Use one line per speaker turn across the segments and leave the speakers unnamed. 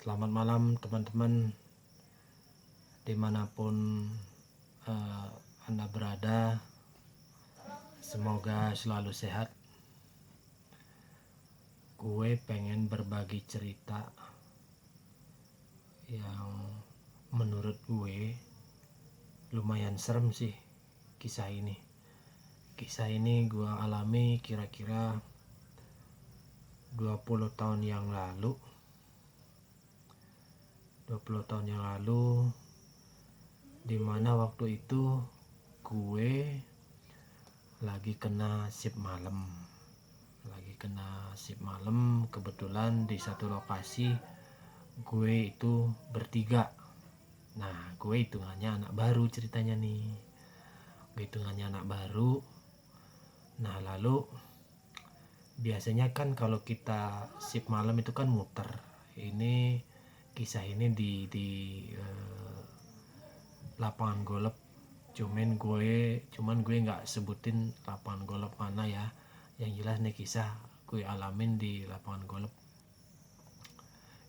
Selamat malam teman-teman, dimanapun Anda berada. Semoga selalu sehat. Gue pengen berbagi cerita yang menurut gue lumayan serem sih. Kisah ini gue alami kira-kira 20 tahun yang lalu. 20 tahun yang lalu, dimana waktu itu gue lagi kena shift malam. Kebetulan di satu lokasi gue itu bertiga. Nah, gue hitungannya anak baru ceritanya nih. Nah, lalu biasanya kan kalau kita shift malam itu kan muter. Kisah ini di lapangan golf. Cuman gue nggak sebutin lapangan golf mana ya. Yang jelas nih kisah gue alamin di lapangan golf.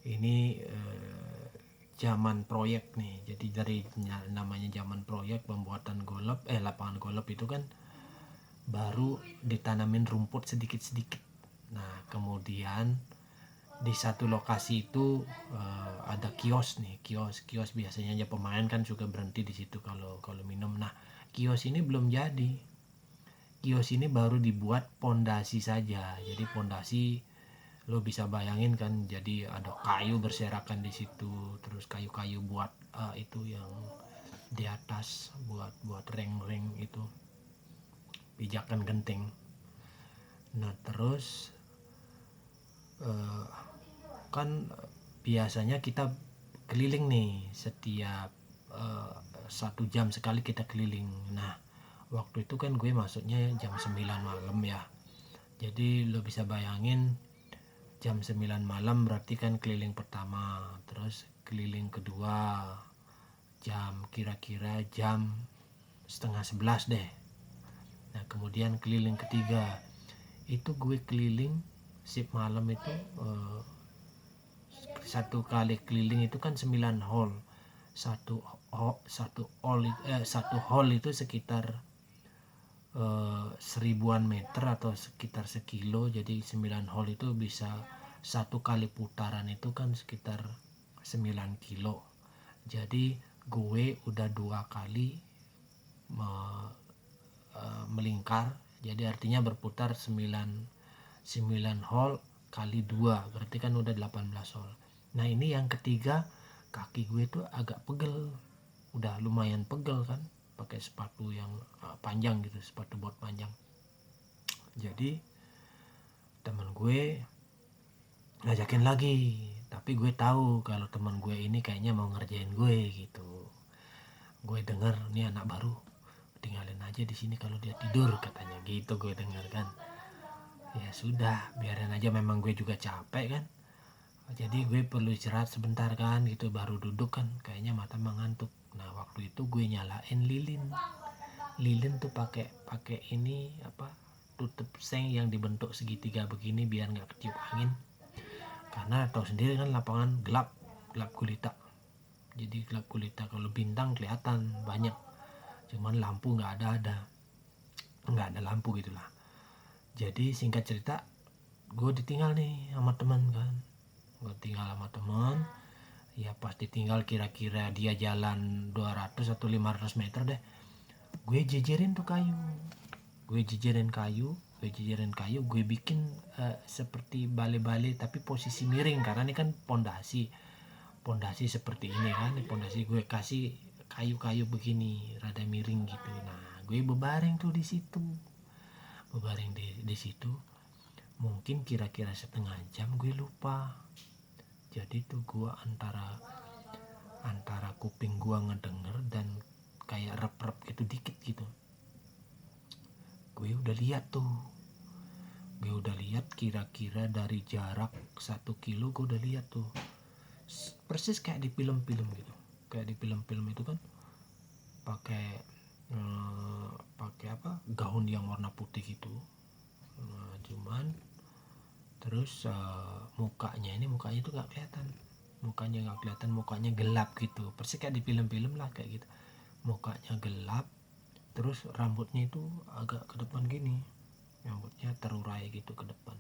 Ini zaman proyek nih. Jadi dari namanya zaman proyek pembuatan lapangan golf itu kan baru ditanamin rumput sedikit-sedikit. Nah, kemudian di satu lokasi itu ada kios biasanya aja pemain kan juga berhenti di situ kalau minum. Nah, kios ini belum jadi. Kios ini baru dibuat pondasi saja. Jadi pondasi lo bisa bayangin kan, jadi ada kayu berserakan di situ, terus kayu-kayu buat itu yang di atas buat ring-ring itu, pijakan genting. Nah, terus kan biasanya kita keliling nih setiap 1 jam sekali kita keliling. Nah, waktu itu kan gue masuknya jam 9 malam ya. Jadi lo bisa bayangin jam 9 malam berarti kan keliling pertama, terus keliling kedua kira-kira jam setengah 11 deh. Nah, kemudian keliling ketiga itu gue keliling shift malam itu satu kali keliling itu kan 9 hole. Satu hole itu sekitar 1000-an meter atau sekitar sekilo. Jadi 9 hole itu bisa satu kali putaran itu kan sekitar 9 kilo. Jadi gue udah 2 kali melingkar. Jadi artinya berputar 9 hole kali 2 berarti kan udah 18 hole. Nah, ini yang ketiga kaki gue tuh agak pegel. Udah lumayan pegel kan, pakai sepatu yang panjang gitu, sepatu bot panjang. Jadi teman gue ngajakin lagi, tapi gue tahu kalau teman gue ini kayaknya mau ngerjain gue gitu. Gue denger nih anak baru, tinggalin aja di sini kalau dia tidur katanya gitu, gue denger kan. Ya sudah, biarin aja, memang gue juga capek kan. Jadi gue perlu istirahat sebentar kan gitu, baru duduk kan kayaknya mata mengantuk. Nah, waktu itu gue nyalain lilin tuh pakai ini tutup seng yang dibentuk segitiga begini biar nggak ketiup angin, karena tahu sendiri kan lapangan gelap gulita. Jadi gelap gulita, kalau bintang kelihatan banyak, cuman lampu nggak ada lampu gitulah. Jadi singkat cerita, gue ditinggal nih sama teman kan. Ya pas ditinggal kira-kira dia jalan 200 atau 500 meter deh, gue jejerin kayu, gue bikin seperti bale-bale tapi posisi miring, karena ini kan pondasi seperti ini kan. Pondasi gue kasih kayu-kayu begini rada miring gitu. Nah, gue bebaring tuh di situ. Mungkin kira-kira setengah jam, gue lupa. Jadi tuh gue antara kuping gue ngedenger dan kayak rep-rep gitu dikit gitu. Gue udah lihat kira-kira dari jarak 1 kilo. Gue udah lihat tuh persis kayak di film-film gitu. Kayak di film-film itu kan pakai gaun yang warna putih gitu. Cuman terus mukanya itu nggak kelihatan. mukanya nggak kelihatan, mukanya gelap gitu, persis kayak di film-film lah kayak gitu, mukanya gelap, terus rambutnya itu agak ke depan gini, rambutnya terurai gitu ke depan.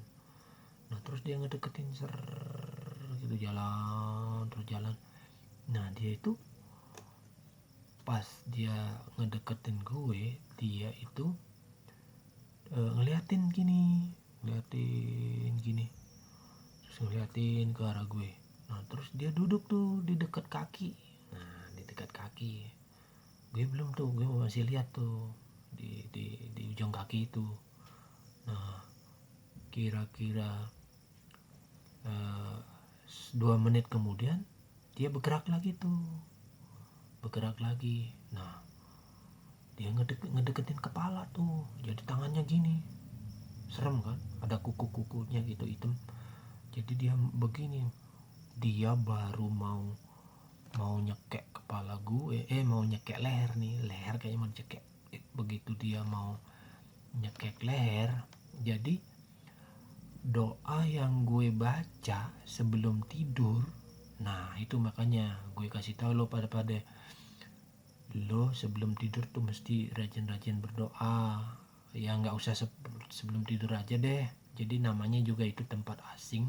Nah terus dia ngedeketin gitu, jalan terus jalan. Nah dia itu pas dia ngedeketin gue, dia itu ngeliatin gini, terus ngeliatin ke arah gue. Nah terus dia duduk tuh di dekat kaki, nah di dekat kaki gue belum tuh, gue masih lihat tuh di ujung kaki itu. Nah kira-kira 2 menit kemudian dia bergerak lagi tuh, bergerak lagi. Nah dia ngedeketin kepala tuh, jadi tangannya gini, serem kan, ada kuku-kukunya gitu hitam. Jadi dia begini, dia baru mau nyekek kepala gue, mau nyekek leher nih, leher kayaknya mau dicekek. Begitu dia mau nyekek leher, jadi doa yang gue baca sebelum tidur, nah itu makanya gue kasih tahu lo pada lo sebelum tidur tuh mesti rajin-rajin berdoa. Ya nggak usah sebelum tidur aja deh, jadi namanya juga itu tempat asing.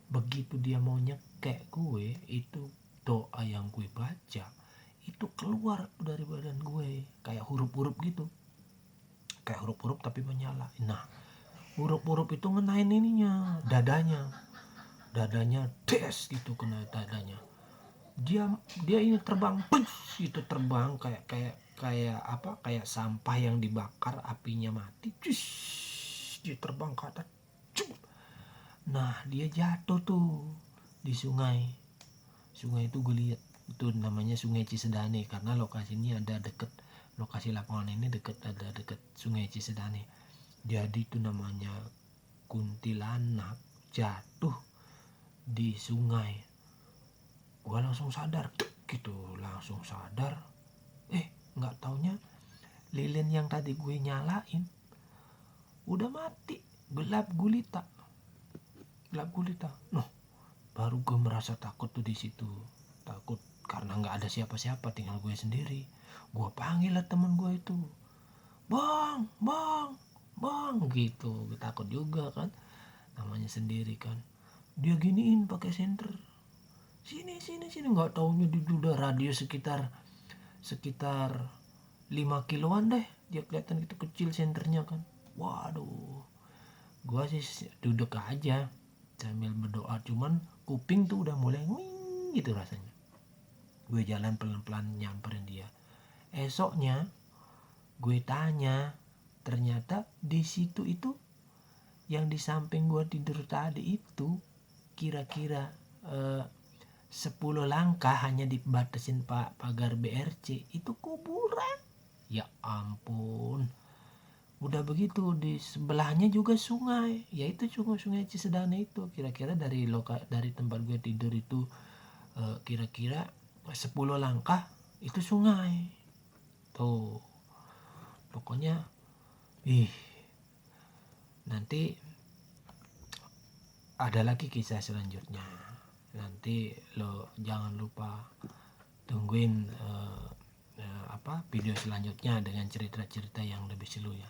Begitu dia mau nyekek gue, itu doa yang gue baca itu keluar dari badan gue kayak huruf-huruf gitu, kayak huruf-huruf tapi menyala. Nah huruf-huruf itu ngenain ininya, dadanya des gitu, kena dadanya. Dia ini terbang, itu terbang kayak apa, kayak sampah yang dibakar apinya mati, dia terbang ke atas. Nah dia jatuh tuh di sungai itu, gue lihat itu namanya Sungai Cisedane, karena lokasinya ada deket, lokasi lapangan ini ada deket Sungai Cisedane. Jadi itu namanya kuntilanak jatuh di sungai. Gua langsung sadar gitu, langsung sadar. Nggak taunya lilin yang tadi gue nyalain udah mati, gelap gulita. Noh, baru gue merasa takut tuh di situ, takut karena nggak ada siapa-siapa, tinggal gue sendiri. Gue panggil lah temen gue itu, bang gitu. Gue takut juga kan, namanya sendiri kan. Dia giniin pakai senter, sini, nggak taunya di udah radius sekitar 5 kiloan deh, dia kelihatan gitu kecil senternya kan. Waduh, gua sih duduk aja sambil berdoa, cuman kuping tuh udah mulai nging gitu rasanya. Gue jalan pelan-pelan nyamperin dia. Esoknya gue tanya, ternyata di situ itu yang di samping gue tidur tadi itu kira-kira 10 langkah hanya dibatasin pagar BRC, itu kuburan. Ya ampun. Udah begitu di sebelahnya juga sungai, yaitu sungai Cisedane itu. Kira-kira dari tempat gue tidur itu kira-kira 10 langkah itu sungai. Tuh. Pokoknya nanti ada lagi kisah selanjutnya. Nanti lo jangan lupa tungguin video selanjutnya dengan cerita-cerita yang lebih seru ya.